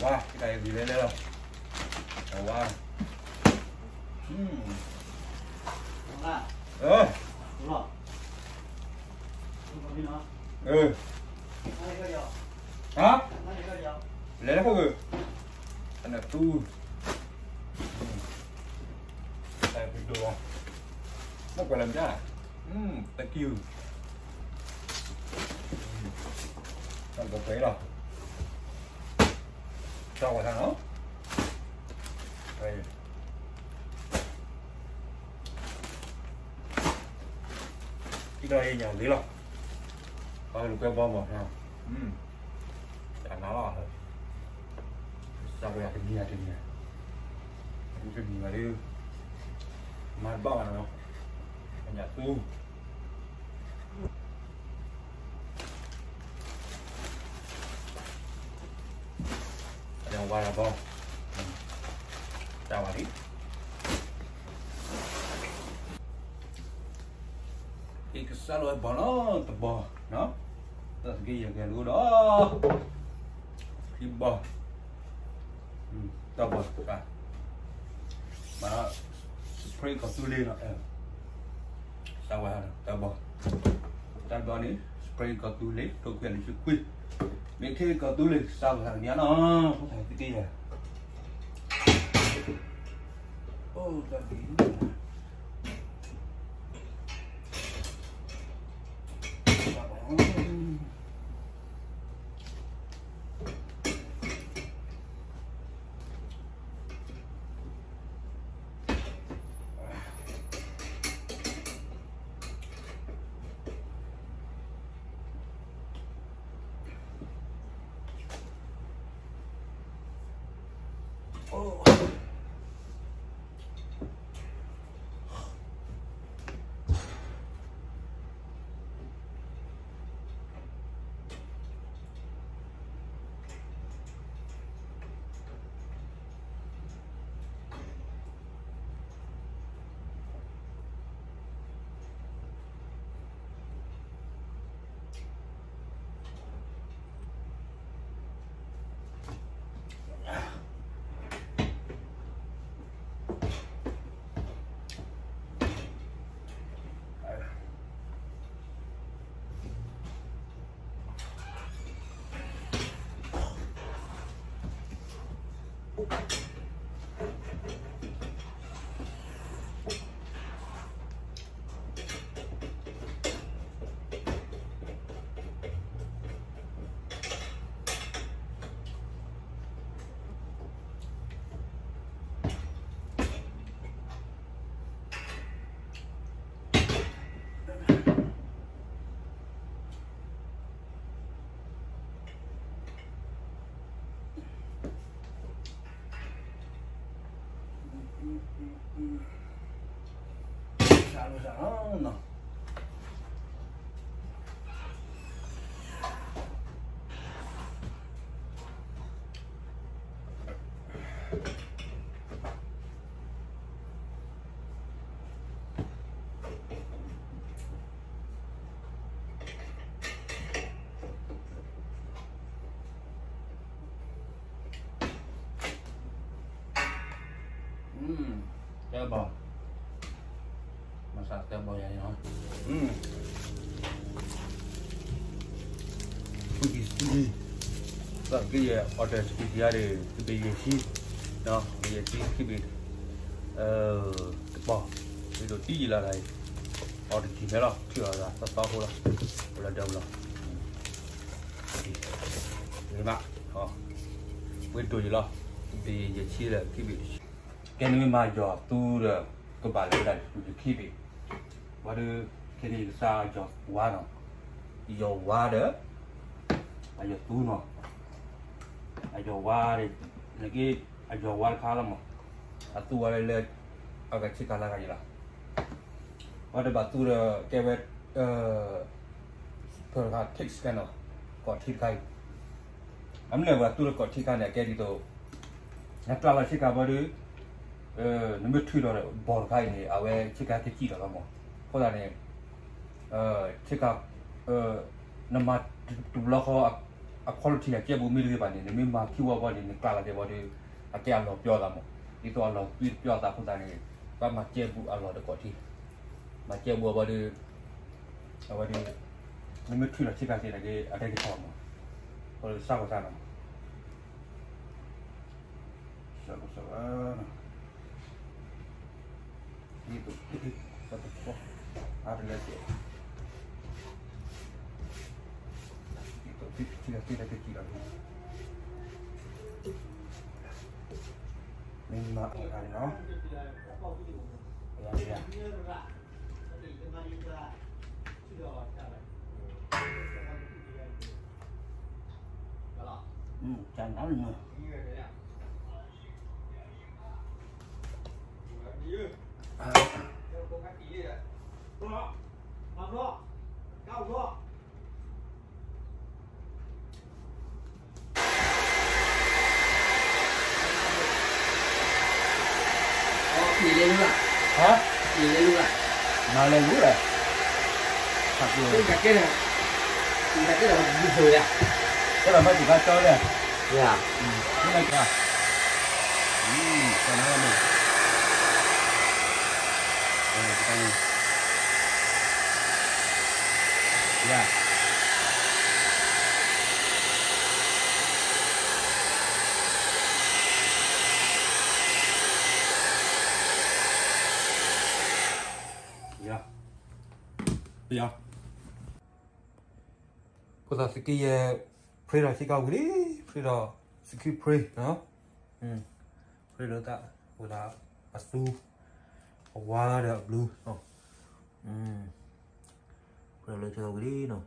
Wow, cái này gì lên đây đâu? Wow. Đúng rồi. Ừ. Hả? Lấy nó không ừ. Anh là tu. Đây phải đồ. Nó gọi làm ra. Thank you. Còn có cái đâu? Cho vào thằng nó. Đây. Cái đây nhà lý lọc. Coi lục cái bom vào nào. Chẳng nó là rồi. Sao bây giờ cái gì trên nhà? Cái gì mà đi? Mà bao nào? Nhà tu. Yang warna bom. Chào đi. Cái sao rồi bỏ nó tập bò nó. Tao ghi vào cái lúa đó. Cái bò. Tập bò cả. Mà nó spray có tu lên rồi. Sao vậy? Tập bò. Tập bò này spray có tu lên, tôi quyền chữ quy. Mấy khi có tu lịch sao thằng nhá nó không thể cái kia. Ô ta tí. Sao nó. Teo bò. Masak teo bò vậy thôi. Spaghetti. Rồi cái gì order spaghetti để cái gì chi. Đó, cái gì chi cái gì. Bò. Cái đồ tí là này. Order chi thế nào? Chưa là tao thôi là đâu rồi. Thế mà. Quên đồ gì lo. Cái gì chi là cái gì. Cái này mà job tu là có bảo là tu khi bị, và được cái này sao job quá nó, job quá đó, ai job tu nó, ai job quá đấy, lagi ai job quá khá lắm mà, tu vào đây ở cái chiếc là cái gì đó, và được bảo tu là cái về thường là thích cái nào, còn thích cái, anh này bảo tu là còn thích cái này cái gì đó, nhắc lại là chiếc cái bao nhiêu nó mới thui rồi bỏ cái này à về chiếc cái chỉ đó mà có là này chiếc cái nó mà tụi lo khó a quality ကကြက်ဘူးမိလေးပါနေမိမ Q ဘောနေကလာတဲ့ဘောဒီအကဲအလောပြောတာမို့ဒီတော့လောပြောတာခုတာနေဘာမှကြက်ဘူးအလောတကောတီမကြက်ဘူးဘောဒီဘောဒီမိမထူလာချိကစီလည်းအတက်ကြောင်းမှာဟိုစားကောစားနော်စားကောစားဒီတော့ပတ်တော့အားလည်းကြည့်tira minima no ya chẳng áo nữa Gì lên luôn à? hả Gì lên luôn à? nào lên luôn rồi thật Cái rồi đặt cái này đặt cái là bình thường à? cái là mấy chị ta chơi đây Dạ. cái này cả còn nữa mình cái này yeah yeah yeah có sao ski pray là ski cao cái đi pray là ski pray đó pray là ta gọi là asu hoa là blue pray là cao cái đi nào